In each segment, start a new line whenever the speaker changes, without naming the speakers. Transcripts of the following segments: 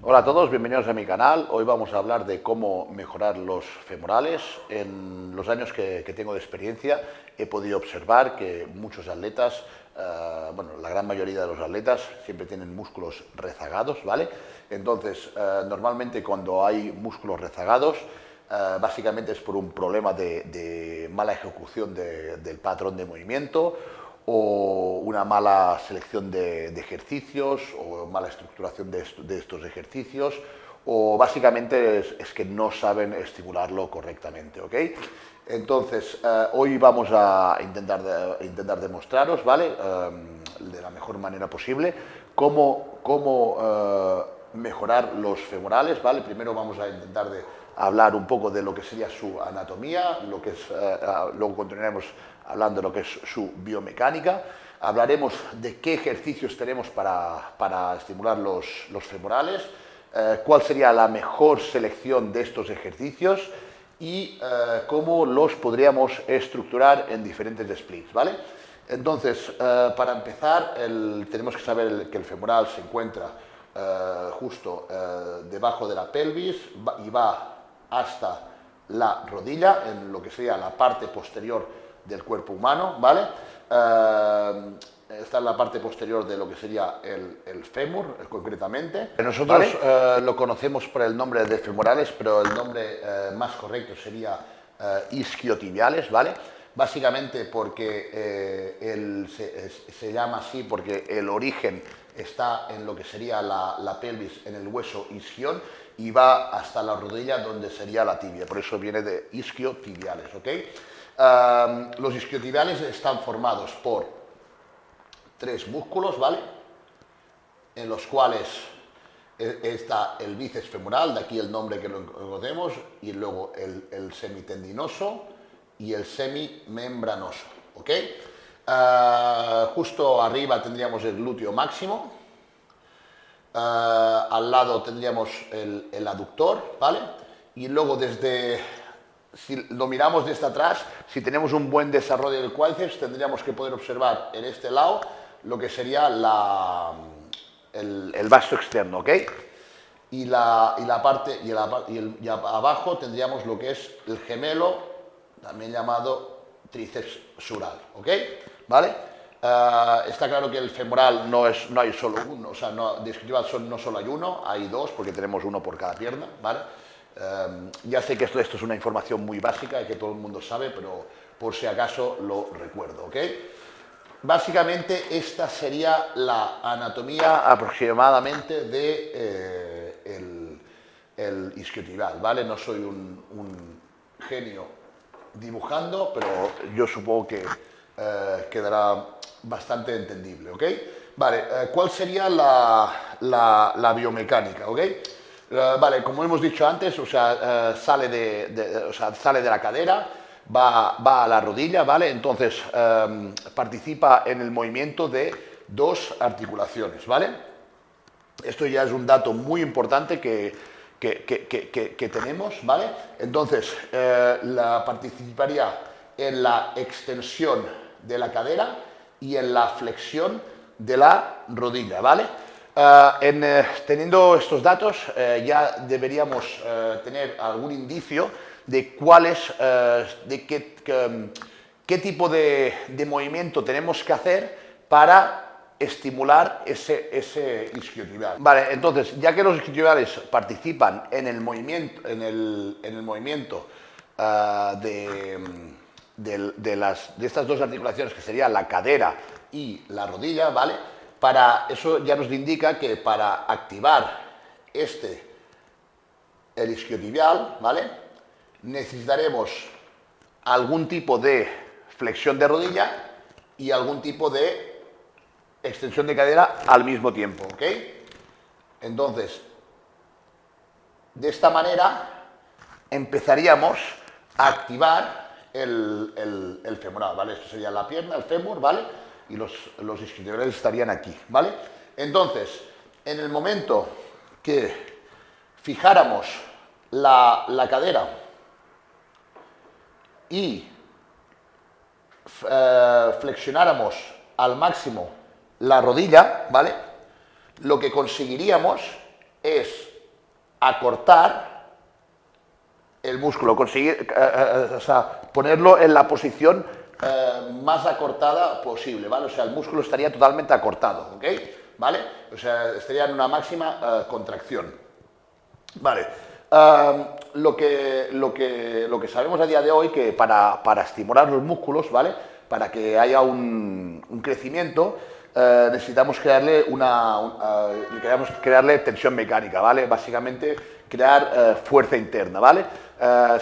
Hola a todos, bienvenidos a mi canal. Hoy vamos a hablar de cómo mejorar los femorales. En los años que tengo de experiencia he podido observar que muchos atletas, bueno, la gran mayoría de los atletas siempre tienen músculos rezagados, ¿vale? Entonces, normalmente cuando hay músculos rezagados, básicamente es por un problema de mala ejecución del patrón de movimiento, o una mala selección de ejercicios, o mala estructuración de estos ejercicios, o básicamente es que no saben estimularlo correctamente, ¿ok? Entonces, hoy vamos a intentar demostraros, ¿vale? De la mejor manera posible, cómo mejorar los femorales, ¿vale? Primero vamos a intentar hablar un poco de lo que sería su anatomía, luego continuaremos hablando de lo que es su biomecánica, hablaremos de qué ejercicios tenemos para estimular los femorales, cuál sería la mejor selección de estos ejercicios y cómo los podríamos estructurar en diferentes splits, ¿vale? Entonces, para empezar, tenemos que saber que el femoral se encuentra justo debajo de la pelvis y va hasta la rodilla, en lo que sería la parte posterior del cuerpo humano, ¿vale? Está en la parte posterior de lo que sería el fémur, concretamente. Nosotros lo conocemos por el nombre de femorales, pero el nombre más correcto sería isquiotibiales, ¿vale? Básicamente porque se llama así porque el origen está en lo que sería la pelvis, en el hueso isquión, y va hasta la rodilla donde sería la tibia, por eso viene de isquiotibiales, ¿ok? Los isquiotibiales están formados por tres músculos, ¿vale? En los cuales está el bíceps femoral, de aquí el nombre que lo conocemos, y luego el semitendinoso y el semimembranoso, ¿ok? Justo arriba tendríamos el glúteo máximo, al lado tendríamos el aductor, ¿vale? Y luego si lo miramos desde atrás, si tenemos un buen desarrollo del cuádriceps, tendríamos que poder observar en este lado lo que sería el vasto externo, ¿ok? Y abajo tendríamos lo que es el gemelo, también llamado tríceps sural, ¿ok? ¿Vale? Está claro que el femoral no hay solo uno, o sea, de isquiotibial no solo hay uno, hay dos, porque tenemos uno por cada pierna, ¿vale? Ya sé que esto es una información muy básica y que todo el mundo sabe, pero por si acaso lo recuerdo, ¿ok? Básicamente esta sería la anatomía aproximadamente de el isquiotibial, ¿vale? No soy un genio dibujando, pero yo supongo que quedará bastante entendible, ¿ok? Vale, ¿cuál sería la biomecánica, ¿ok? Vale, como hemos dicho antes, o sea, sale de la cadera, va a la rodilla, ¿vale? Entonces, participa en el movimiento de dos articulaciones, ¿vale? Esto ya es un dato muy importante que tenemos, ¿vale? Entonces, participaría en la extensión de la cadera y en la flexión de la rodilla, ¿vale? Teniendo estos datos, ya deberíamos tener algún indicio de qué tipo de movimiento tenemos que hacer para estimular ese isquiotibial. Vale, entonces, ya que los isquiotibiales participan en el movimiento, de estas dos articulaciones, que serían la cadera y la rodilla, ¿vale? Para eso ya nos indica que para activar el isquiotibial, ¿vale? Necesitaremos algún tipo de flexión de rodilla y algún tipo de extensión de cadera al mismo tiempo, ¿ok? Entonces, de esta manera empezaríamos a activar el femoral, ¿vale? Esto sería la pierna, el fémur, ¿vale? Y los isquiotibiales estarían aquí, ¿vale? Entonces, en el momento que fijáramos la cadera y flexionáramos al máximo la rodilla, ¿vale? Lo que conseguiríamos es acortar el músculo, conseguir, o sea, ponerlo en la posición más acortada posible, ¿vale? O sea, el músculo estaría totalmente acortado, ¿ok? ¿Vale? O sea, estaría en una máxima contracción. Vale. Lo que sabemos a día de hoy que para estimular los músculos, ¿vale? Para que haya un crecimiento, necesitamos crearle tensión mecánica, ¿vale? Básicamente crear fuerza interna, ¿vale?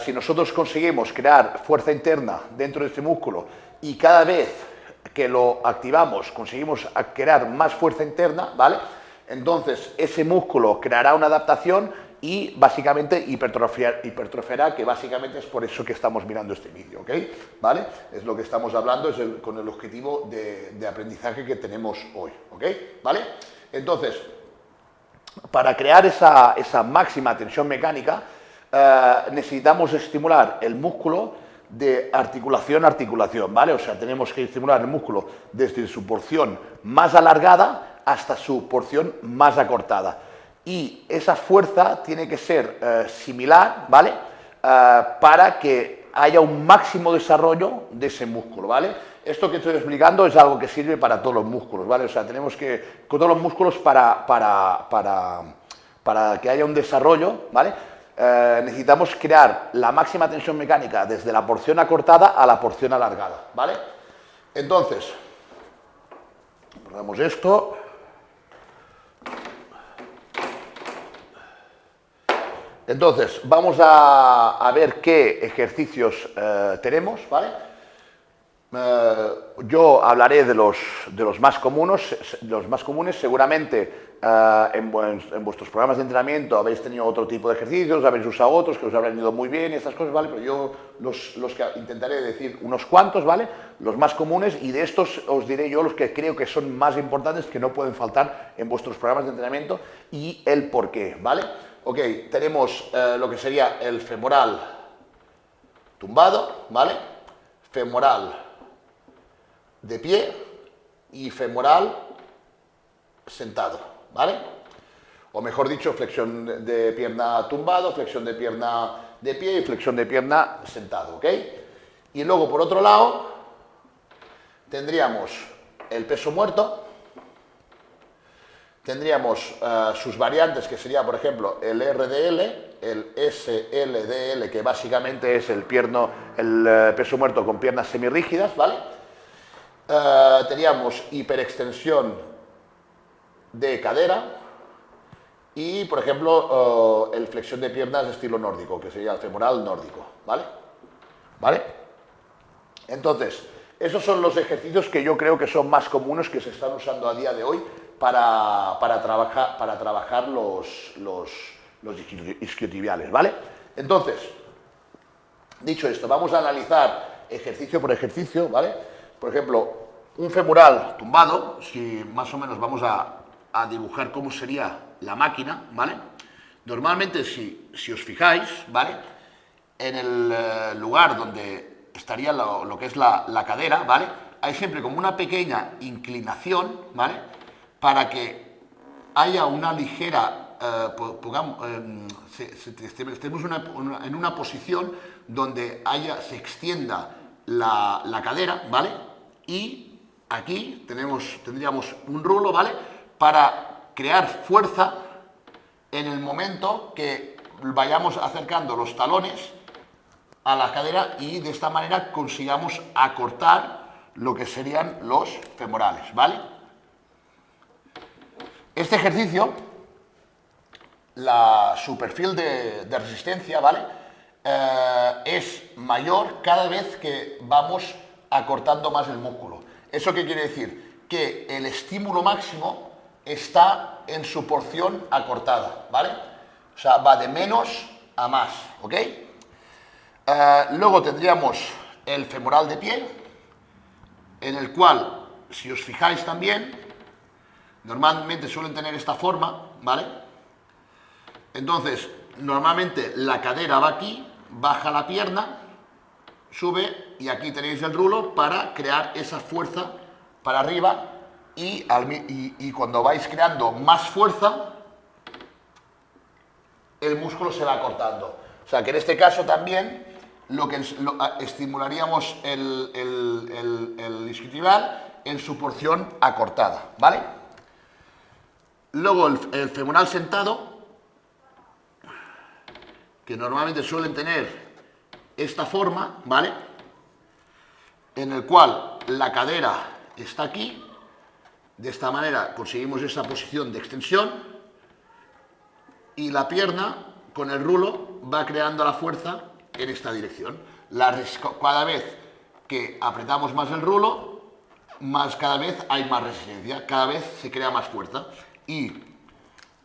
Si nosotros conseguimos crear fuerza interna dentro de este músculo y cada vez que lo activamos conseguimos crear más fuerza interna, ¿vale? Entonces ese músculo creará una adaptación y básicamente hipertrofiará, que básicamente es por eso que estamos mirando este vídeo, ¿ok? ¿Vale? Es lo que estamos hablando, es con el objetivo de aprendizaje que tenemos hoy, ¿ok? ¿Vale? Entonces, para crear esa máxima tensión mecánica, necesitamos estimular el músculo de articulación a articulación, ¿vale? O sea, tenemos que estimular el músculo desde su porción más alargada hasta su porción más acortada. Y esa fuerza tiene que ser similar, ¿vale? Para que haya un máximo desarrollo de ese músculo, ¿vale? Esto que estoy explicando es algo que sirve para todos los músculos, ¿vale? O sea, tenemos que, con todos los músculos para que haya un desarrollo, ¿vale? Necesitamos crear la máxima tensión mecánica desde la porción acortada a la porción alargada, ¿vale? Entonces, borramos esto. Entonces, vamos a ver qué ejercicios tenemos, ¿vale? Yo hablaré de los más comunes, seguramente en vuestros programas de entrenamiento habéis tenido otro tipo de ejercicios, habéis usado otros que os habrán ido muy bien y estas cosas, ¿vale? Pero yo los que intentaré decir unos cuantos, ¿vale? Los más comunes, y de estos os diré yo los que creo que son más importantes, que no pueden faltar en vuestros programas de entrenamiento y el por qué, ¿vale? Ok, tenemos lo que sería el femoral tumbado, ¿vale? Femoral de pie y femoral sentado, ¿vale? O mejor dicho, flexión de pierna tumbado, flexión de pierna de pie y flexión de pierna sentado, ¿ok? Y luego, por otro lado, tendríamos el peso muerto, tendríamos sus variantes, que sería, por ejemplo, el RDL, el SLDL, que básicamente es el peso muerto con piernas semirrígidas, ¿vale? Teníamos hiperextensión de cadera y, por ejemplo, el flexión de piernas de estilo nórdico, que sería el femoral nórdico, ¿vale? ¿Vale? Entonces, esos son los ejercicios que yo creo que son más comunes, que se están usando a día de hoy para trabajar los isquiotibiales, ¿vale? Entonces, dicho esto, vamos a analizar ejercicio por ejercicio, ¿vale? Por ejemplo, un femoral tumbado, si más o menos vamos a dibujar cómo sería la máquina, ¿vale? Normalmente, si os fijáis, ¿vale? En el lugar donde estaría lo que es la cadera, ¿vale? Hay siempre como una pequeña inclinación, ¿vale? Para que haya una ligera, estemos en una posición donde se extienda la cadera, ¿vale? Y aquí tendríamos un rulo, ¿vale? Para crear fuerza en el momento que vayamos acercando los talones a la cadera y de esta manera consigamos acortar lo que serían los femorales, ¿vale? Este ejercicio, su perfil de resistencia, ¿vale? Es mayor cada vez que vamos acortando más el músculo. ¿Eso qué quiere decir? Que el estímulo máximo está en su porción acortada, ¿vale? O sea, va de menos a más, ¿ok? Luego tendríamos el femoral de pie, en el cual, si os fijáis también, normalmente suelen tener esta forma, ¿vale? Entonces, normalmente la cadera va aquí, baja la pierna, sube y aquí tenéis el rulo para crear esa fuerza para arriba y cuando vais creando más fuerza, el músculo se va acortando. O sea que en este caso también estimularíamos el isquiotibial en su porción acortada, ¿vale? Luego el femoral sentado, que normalmente suelen tener esta forma, ¿vale? En el cual la cadera está aquí, de esta manera conseguimos esa posición de extensión y la pierna con el rulo va creando la fuerza en esta dirección. Cada vez que apretamos más el rulo, cada vez hay más resistencia, cada vez se crea más fuerza y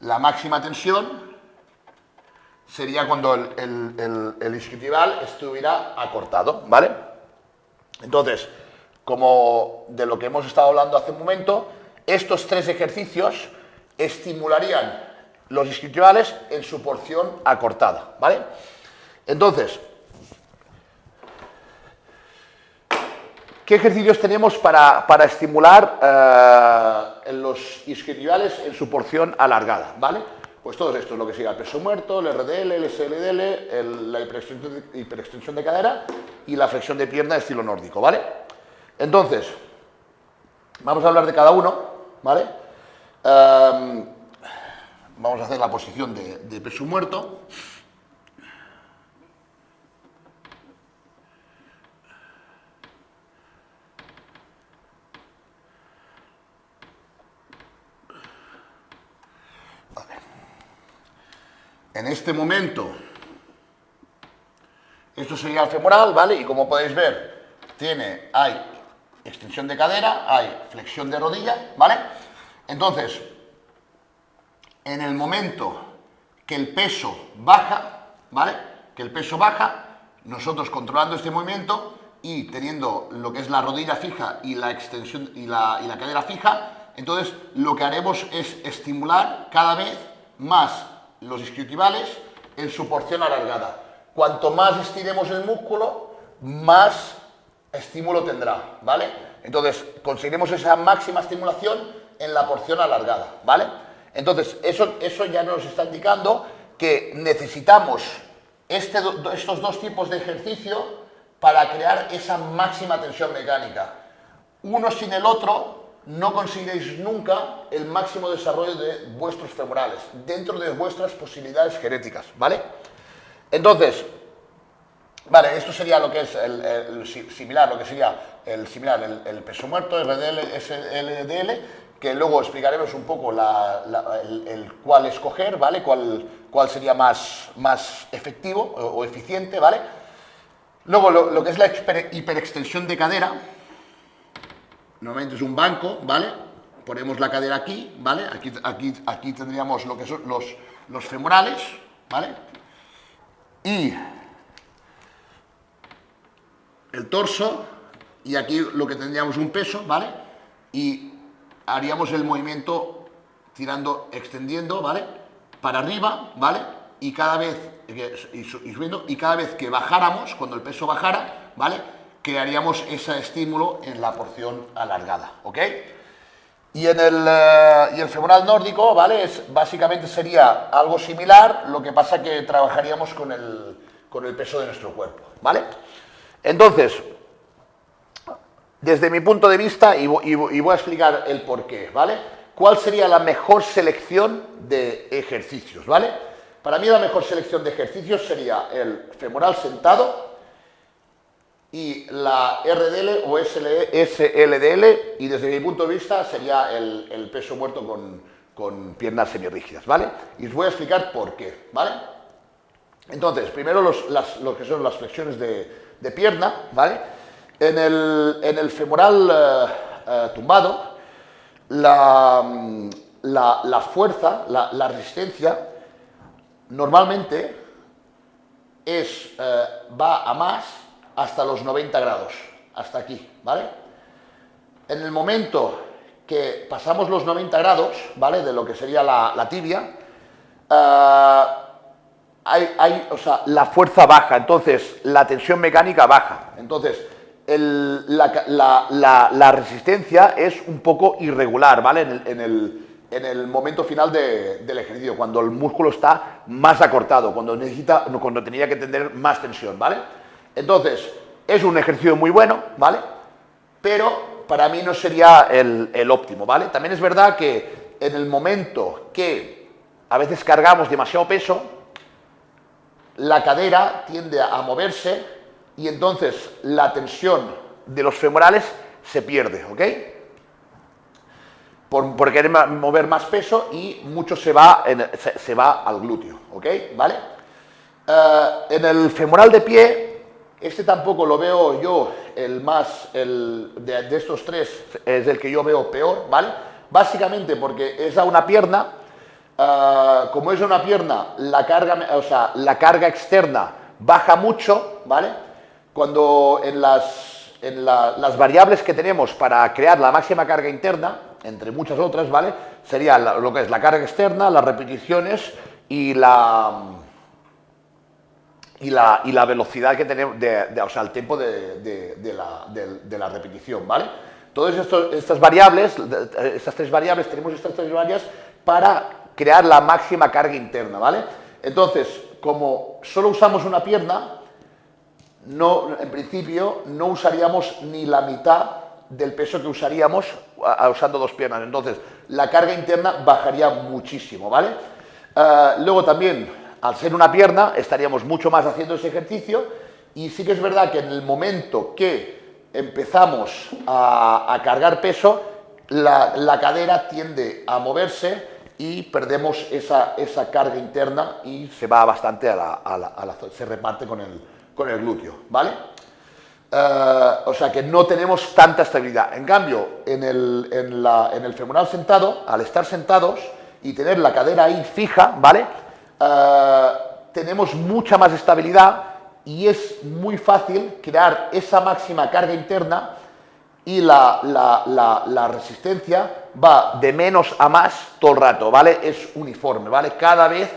la máxima tensión sería cuando el isquiotibial estuviera acortado, ¿vale? Entonces, como de lo que hemos estado hablando hace un momento, estos 3 ejercicios estimularían los isquiotibiales en su porción acortada, ¿vale? Entonces, ¿qué ejercicios tenemos para estimular los isquiotibiales en su porción alargada, ¿vale? Pues todos estos, lo que siga el peso muerto, el RDL, el SLDL, la hiperextensión de cadera y la flexión de pierna de estilo nórdico, ¿vale? Entonces, vamos a hablar de cada uno, ¿vale? Vamos a hacer la posición de peso muerto. Vale. En este momento, esto sería el femoral, ¿vale? Y como podéis ver, hay extensión de cadera, hay flexión de rodilla, ¿vale? Entonces, en el momento que el peso baja, ¿vale? Que el peso baja, nosotros controlando este movimiento y teniendo lo que es la rodilla fija y la extensión y la cadera fija, entonces lo que haremos es estimular cada vez más los isquiotibiales en su porción alargada. Cuanto más estiremos el músculo, más estímulo tendrá, ¿vale? Entonces conseguiremos esa máxima estimulación en la porción alargada, ¿vale? Entonces eso ya nos está indicando que necesitamos estos 2 tipos de ejercicio para crear esa máxima tensión mecánica. Uno sin el otro no conseguiréis nunca el máximo desarrollo de vuestros femorales dentro de vuestras posibilidades genéticas, ¿vale? Entonces, vale, esto sería lo que es el peso muerto, RDL, SLDL, que luego explicaremos un poco el cuál escoger, ¿vale? Cuál sería más efectivo o eficiente, ¿vale? Luego lo que es la hiperextensión de cadera, normalmente es un banco, ¿vale? Ponemos la cadera aquí, ¿vale? Aquí tendríamos lo que son los femorales, ¿vale? Y el torso, y aquí lo que tendríamos un peso, ¿vale? Y haríamos el movimiento extendiendo, ¿vale? Para arriba, ¿vale? Y cada vez, subiendo, y cada vez que bajáramos, cuando el peso bajara, ¿vale? Crearíamos ese estímulo en la porción alargada, ¿ok? Y el femoral nórdico, ¿vale? Básicamente sería algo similar, lo que pasa que trabajaríamos con el peso de nuestro cuerpo, ¿vale? Entonces, desde mi punto de vista, y voy a explicar el porqué, ¿vale? ¿Cuál sería la mejor selección de ejercicios, ¿vale? Para mí la mejor selección de ejercicios sería el femoral sentado y la RDL o SLDL, y desde mi punto de vista sería el peso muerto con piernas semirrígidas, ¿vale? Y os voy a explicar por qué, ¿vale? Entonces, primero lo que son las flexiones de pierna, ¿vale? En el femoral tumbado, la fuerza, la resistencia, normalmente va a más hasta los 90 grados, hasta aquí, ¿vale? En el momento que pasamos los 90 grados, ¿vale? De lo que sería la tibia, la fuerza baja, entonces la tensión mecánica baja, entonces la resistencia es un poco irregular, ¿vale? en el momento final del ejercicio, cuando el músculo está más acortado, cuando tenía que tener más tensión, ¿vale? Entonces, es un ejercicio muy bueno, ¿vale? Pero para mí no sería el óptimo, ¿vale? También es verdad que en el momento que a veces cargamos demasiado peso, la cadera tiende a moverse y entonces la tensión de los femorales se pierde, ¿ok? Por querer mover más peso y mucho se va al glúteo, ¿ok? ¿Vale? En el femoral de pie, este tampoco lo veo yo de estos tres, es el que yo veo peor, ¿vale? Básicamente porque es a una pierna, como es una pierna, la carga externa baja mucho, ¿vale? Cuando en las variables que tenemos para crear la máxima carga interna, entre muchas otras, ¿vale? Sería lo que es la carga externa, las repeticiones y la velocidad que tenemos, el tiempo de la repetición, ¿vale? Todas estas variables, tenemos estas tres variables para crear la máxima carga interna, ¿vale? Entonces, como solo usamos una pierna, en principio no usaríamos ni la mitad del peso que usaríamos usando dos piernas. Entonces, la carga interna bajaría muchísimo, ¿vale? Luego también, al ser una pierna, estaríamos mucho más haciendo ese ejercicio y sí que es verdad que en el momento que empezamos a cargar peso, la cadera tiende a moverse y perdemos esa carga interna y se va bastante se reparte con el glúteo, ¿vale? O sea que no tenemos tanta estabilidad. En cambio, en el femoral sentado, al estar sentados y tener la cadera ahí fija, ¿vale? Tenemos mucha más estabilidad y es muy fácil crear esa máxima carga interna y la resistencia va de menos a más todo el rato, ¿vale? Es uniforme, ¿vale? Cada vez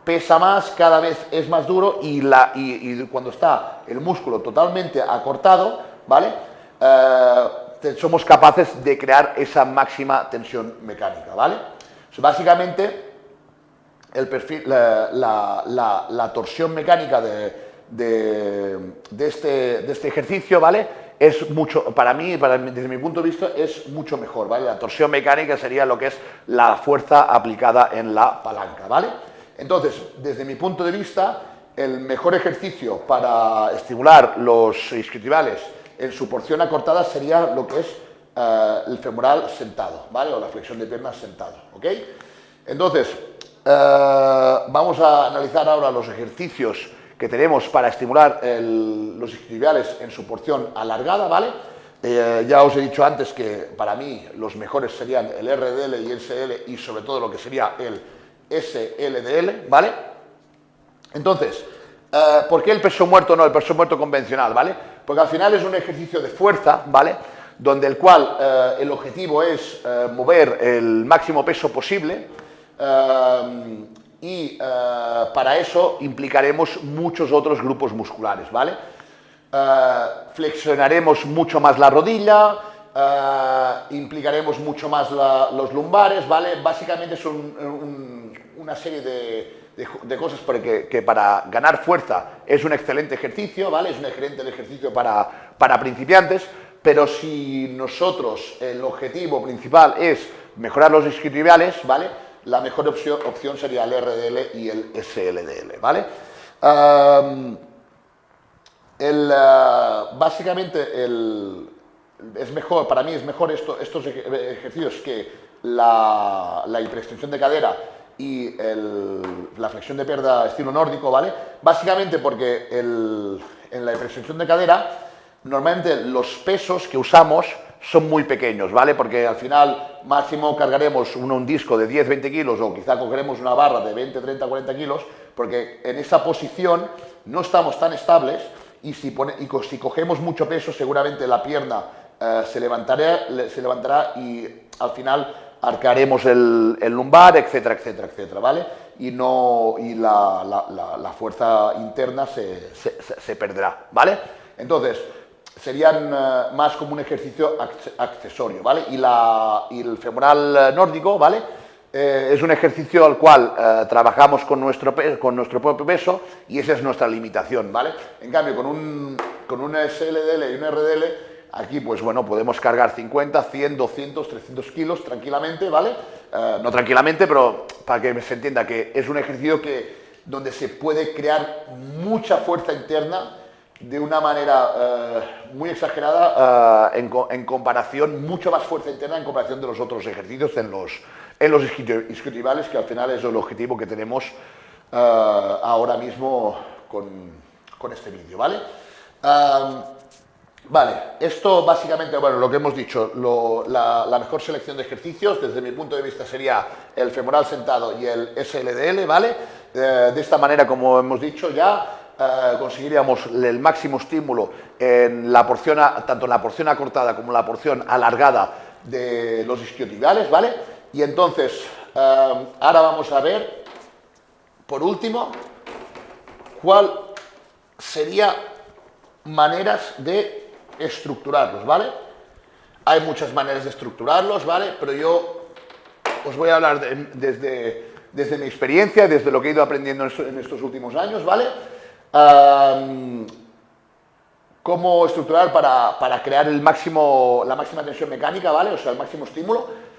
pesa más, cada vez es más duro y cuando está el músculo totalmente acortado, ¿vale? Somos capaces de crear esa máxima tensión mecánica, ¿vale? O sea, básicamente, el perfil, la torsión mecánica de este ejercicio, ¿vale? Es mucho, desde mi punto de vista, es mucho mejor, ¿vale? La torsión mecánica sería lo que es la fuerza aplicada en la palanca, ¿vale? Entonces, desde mi punto de vista, el mejor ejercicio para estimular los isquiotibiales en su porción acortada sería lo que es el femoral sentado, ¿vale? O la flexión de piernas sentado, ¿ok? Entonces, vamos a analizar ahora los ejercicios que tenemos para estimular los isquiotibiales en su porción alargada, ¿vale? Ya os he dicho antes que para mí los mejores serían el RDL y el SL y sobre todo lo que sería el SLDL, ¿vale? Entonces, ¿por qué el peso muerto no el peso muerto convencional, ¿vale? Porque al final es un ejercicio de fuerza, ¿vale? Donde el objetivo es mover el máximo peso posible para eso implicaremos muchos otros grupos musculares, ¿vale? Flexionaremos mucho más la rodilla, implicaremos mucho más los lumbares, ¿vale? Básicamente es una serie de cosas que para ganar fuerza es un excelente ejercicio, ¿vale? Es un excelente ejercicio para principiantes, pero si nosotros el objetivo principal es mejorar los isquiotibiales, ¿vale? La mejor opción sería el RDL y el SLDL, ¿vale? Básicamente es mejor, para mí es mejor estos ejercicios que la hiperextensión de cadera y la flexión de pierna estilo nórdico, ¿vale? Básicamente porque en la hiperextensión de cadera normalmente los pesos que usamos son muy pequeños, ¿vale? Porque al final máximo cargaremos un disco de 10-20 kilos o quizá cogeremos una barra de 20, 30, 40 kilos porque en esa posición no estamos tan estables y si cogemos mucho peso seguramente la pierna se levantará y al final arcaremos el lumbar, etcétera, etcétera, etcétera, ¿vale? Y la fuerza interna se perderá, ¿vale? Entonces, serían más como un ejercicio accesorio, ¿vale? Y el femoral nórdico, ¿vale? Es un ejercicio al cual trabajamos con nuestro propio peso y esa es nuestra limitación, ¿vale? En cambio, con un SLDL y un RDL, aquí, pues bueno, podemos cargar 50, 100, 200, 300 kilos tranquilamente, ¿vale? No tranquilamente, pero para que se entienda que es un ejercicio donde se puede crear mucha fuerza interna de una manera muy exagerada en comparación, mucho más fuerza interna en comparación de los otros ejercicios en los isquiotibiales, que al final es el objetivo que tenemos ahora mismo con este vídeo, ¿vale? Vale, esto básicamente, bueno, lo que hemos dicho, la mejor selección de ejercicios, desde mi punto de vista, sería el femoral sentado y el SLDL, ¿vale? De esta manera, como hemos dicho ya, conseguiríamos el máximo estímulo en la porción, tanto en la porción acortada como en la porción alargada de los isquiotibiales, ¿vale? Y entonces, ahora vamos a ver, por último, cuál sería maneras de estructurarlos, ¿vale? Hay muchas maneras de estructurarlos, ¿vale? Pero yo os voy a hablar desde mi experiencia, desde lo que he ido aprendiendo en estos últimos años, ¿vale? Cómo estructurar para crear la máxima tensión mecánica, ¿vale? O sea, el máximo estímulo.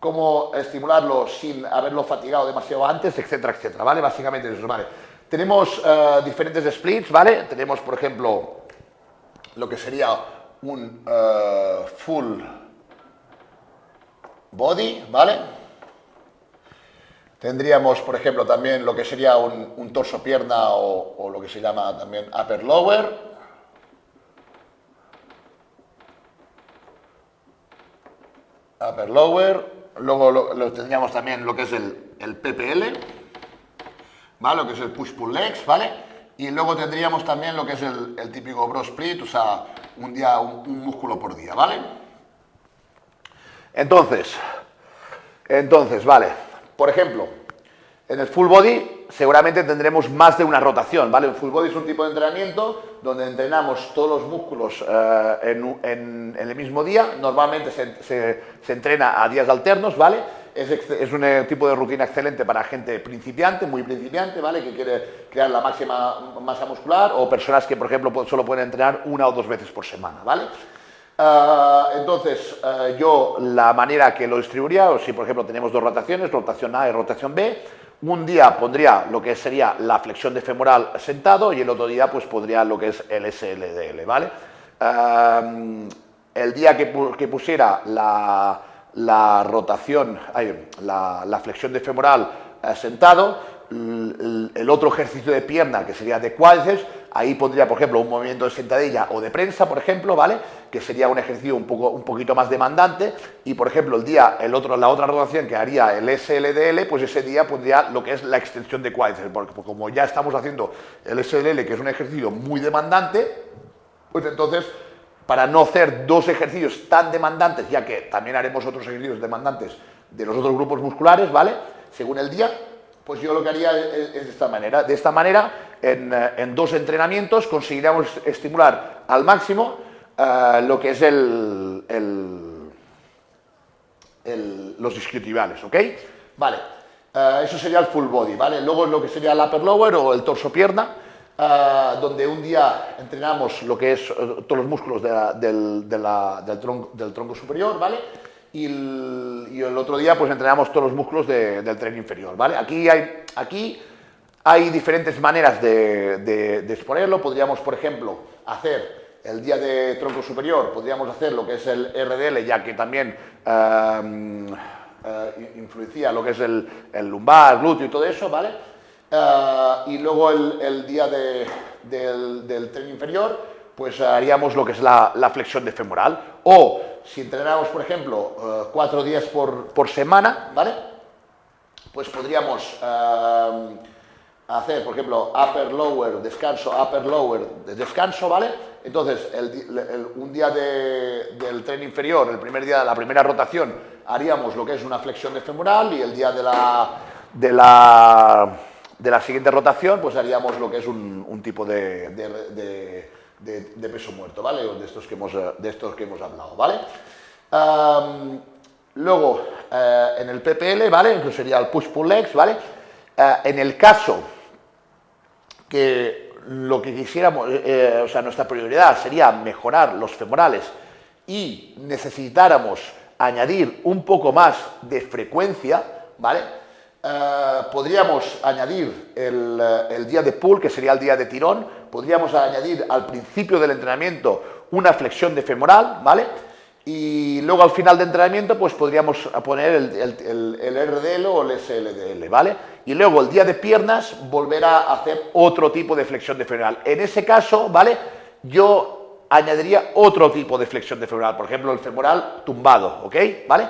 Cómo estimularlo sin haberlo fatigado demasiado antes, etcétera, etcétera, ¿vale? Básicamente eso, ¿vale? Tenemos diferentes splits, ¿vale? Tenemos, por ejemplo, lo que sería un full body, ¿vale? Tendríamos, por ejemplo, también lo que sería un torso-pierna o lo que se llama también upper-lower. Upper-lower. Luego lo tendríamos también lo que es el PPL, ¿vale? Lo que es el push-pull legs, ¿vale? Y luego tendríamos también lo que es el típico bro split, o sea, un músculo por día, ¿vale? Entonces, vale, por ejemplo, en el full body seguramente tendremos más de una rotación, ¿vale? El full body es un tipo de entrenamiento donde entrenamos todos los músculos en el mismo día. Normalmente se entrena a días alternos, ¿vale? Es un tipo de rutina excelente para gente principiante, muy principiante, ¿vale? Que quiere crear la máxima masa muscular, o personas que, por ejemplo, solo pueden entrenar 1 o 2 veces por semana, ¿vale? Entonces, yo la manera que lo distribuiría, o si por ejemplo tenemos 2 rotaciones, rotación A y rotación B, un día pondría lo que sería la flexión de femoral sentado y el otro día pues pondría lo que es el SLDL, ¿vale? El día que pusiera la rotación, la flexión de femoral sentado, el otro ejercicio de pierna, que sería de cuádriceps, ahí pondría, por ejemplo, un movimiento de sentadilla o de prensa, por ejemplo, ¿vale? Que sería un ejercicio un poquito más demandante. Y, por ejemplo, la otra rotación que haría el SLDL, pues ese día pondría lo que es la extensión de cuádriceps, porque como ya estamos haciendo el SLDL, que es un ejercicio muy demandante, pues entonces, para no hacer 2 ejercicios tan demandantes, ya que también haremos otros ejercicios demandantes de los otros grupos musculares, ¿vale? Según el día, pues yo lo que haría es de esta manera. De esta manera, en 2 entrenamientos conseguiríamos estimular al máximo lo que es los isquiotibiales, ¿ok? Vale, eso sería el full body, ¿vale? Luego lo que sería el upper lower o el torso-pierna, donde un día entrenamos lo que es todos los músculos del tronco superior, ¿vale? Y el otro día pues entrenamos todos los músculos del tren inferior, ¿vale? Aquí hay diferentes maneras de exponerlo. Podríamos, por ejemplo, hacer el día de tronco superior, podríamos hacer lo que es el RDL, ya que también influencia lo que es el lumbar, glúteo y todo eso, ¿vale? Y luego el día del tren inferior, pues haríamos lo que es la flexión de femoral. O si entrenamos, por ejemplo, 4 días por semana, ¿vale? Pues podríamos hacer, por ejemplo, upper lower, descanso, upper lower, descanso, ¿vale? Entonces, un día del tren inferior, el primer día de la primera rotación, haríamos lo que es una flexión de femoral, y el día de la siguiente rotación, pues haríamos lo que es un tipo de peso muerto, ¿vale? O de estos que hemos hablado, ¿vale? Luego, en el PPL, ¿vale? Que sería el push-pull legs, ¿vale? En el caso que lo que quisiéramos, o sea, nuestra prioridad sería mejorar los femorales y necesitáramos añadir un poco más de frecuencia, ¿vale? Podríamos añadir el día de pull, que sería el día de tirón, podríamos añadir al principio del entrenamiento una flexión de femoral, ¿vale? Y luego al final de entrenamiento pues podríamos poner el RDL o el SLDL, ¿vale? Y luego el día de piernas volver a hacer otro tipo de flexión de femoral. En ese caso, ¿vale? Yo añadiría otro tipo de flexión de femoral, por ejemplo el femoral tumbado, ¿ok? ¿Vale?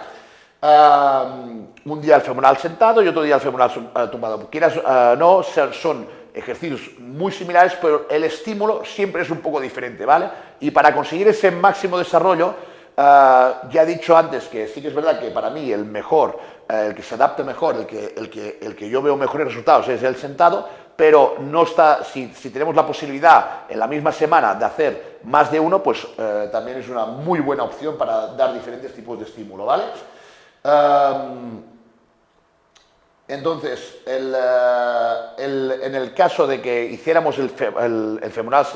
Un día el femoral sentado y otro día el femoral tumbado. Quieras no, son ejercicios muy similares, pero el estímulo siempre es un poco diferente, ¿vale? Y para conseguir ese máximo desarrollo, ya he dicho antes que sí que es verdad que para mí el mejor, el que se adapte mejor, el que yo veo mejores resultados es el sentado, pero no está, si tenemos la posibilidad en la misma semana de hacer más de uno, pues también es una muy buena opción para dar diferentes tipos de estímulo, ¿vale? Entonces, en el caso de que hiciéramos el femoral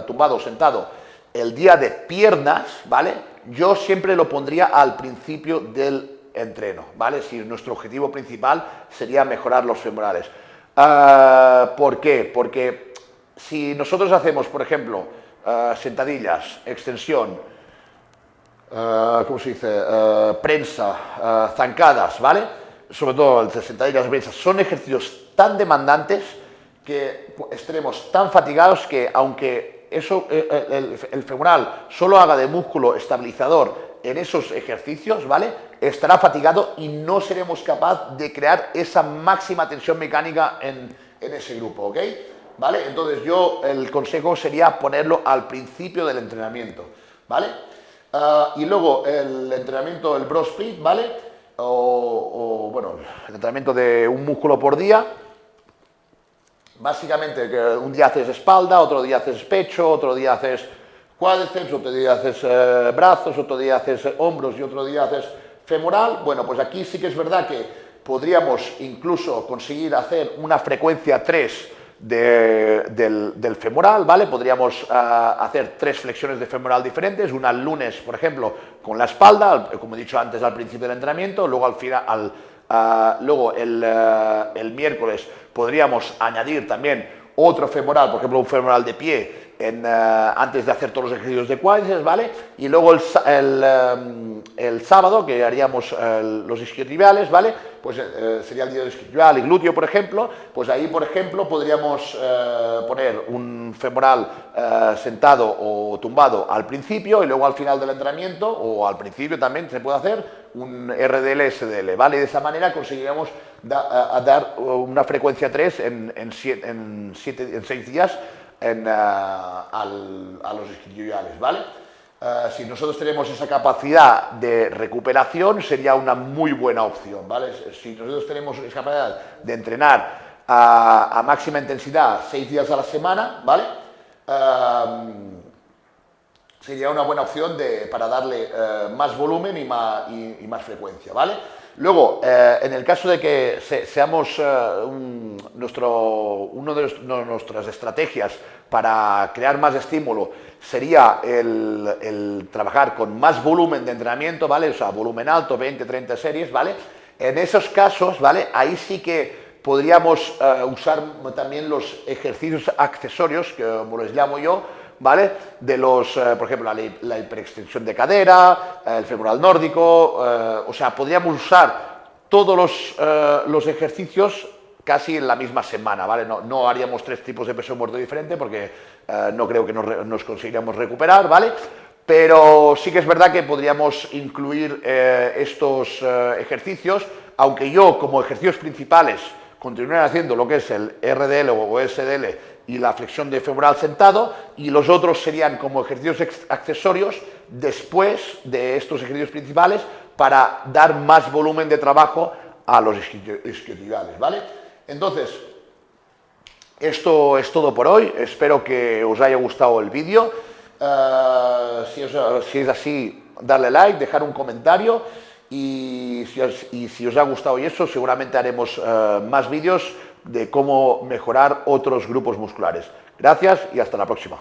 tumbado o sentado el día de piernas, ¿vale? Yo siempre lo pondría al principio del entreno, ¿vale? Si nuestro objetivo principal sería mejorar los femorales. ¿Por qué? Porque si nosotros hacemos, por ejemplo, sentadillas, extensión, ¿cómo se dice? Prensa, zancadas, ¿vale? Sobre todo el de sentadillas, prensas, son ejercicios tan demandantes que estaremos tan fatigados que aunque eso, el femoral solo haga de músculo estabilizador en esos ejercicios, ¿vale? Estará fatigado y no seremos capaces de crear esa máxima tensión mecánica en ese grupo, ¿ok? ¿Vale? Entonces yo, el consejo sería ponerlo al principio del entrenamiento, ¿vale? Y luego el entrenamiento, el broad split, ¿vale? Bueno, el entrenamiento de un músculo por día. Básicamente, que un día haces espalda, otro día haces pecho, otro día haces cuádriceps, otro día haces brazos, otro día haces hombros y otro día haces femoral. Bueno, pues aquí sí que es verdad que podríamos incluso conseguir hacer una frecuencia 3 del femoral, ¿vale? Podríamos hacer 3 flexiones de femoral diferentes, una el lunes, por ejemplo, con la espalda, como he dicho antes al principio del entrenamiento, luego al final, luego el miércoles podríamos añadir también otro femoral, por ejemplo un femoral de pie, antes de hacer todos los ejercicios de cuádriceps, ¿vale? Y luego el sábado, que haríamos los isquiotibiales, ¿vale? Pues sería el día de isquiotibial y glúteo, por ejemplo, pues ahí, por ejemplo, podríamos poner un femoral sentado o tumbado al principio y luego al final del entrenamiento, o al principio también se puede hacer un RDL, SDL, ¿vale? Y de esa manera conseguiríamos dar una frecuencia 3 en 6 días a los isquiotibiales, ¿vale? Si nosotros tenemos esa capacidad de recuperación, sería una muy buena opción, ¿vale? Si nosotros tenemos esa capacidad de entrenar a máxima intensidad 6 días a la semana, ¿vale? Sería una buena opción para darle más volumen y más frecuencia, ¿vale? Luego, en el caso de que seamos una de nuestras estrategias para crear más estímulo sería el trabajar con más volumen de entrenamiento, ¿vale? O sea, volumen alto, 20, 30 series, ¿vale? En esos casos, ¿vale? Ahí sí que podríamos usar también los ejercicios accesorios, que como les llamo yo, ¿vale? De por ejemplo, la hiperextensión de cadera, el femoral nórdico, o sea, podríamos usar todos los ejercicios casi en la misma semana, ¿vale? No haríamos 3 tipos de peso muerto diferente porque no creo que nos conseguiríamos recuperar, ¿vale? Pero sí que es verdad que podríamos incluir estos ejercicios, aunque yo como ejercicios principales continuar haciendo lo que es el RDL o SDL y la flexión de femoral sentado, y los otros serían como ejercicios accesorios después de estos ejercicios principales para dar más volumen de trabajo a los isquiotibiales, ¿vale? Entonces, esto es todo por hoy, espero que os haya gustado el vídeo, si es así, darle like, dejar un comentario y si os ha gustado y eso, seguramente haremos más vídeos de cómo mejorar otros grupos musculares. Gracias y hasta la próxima.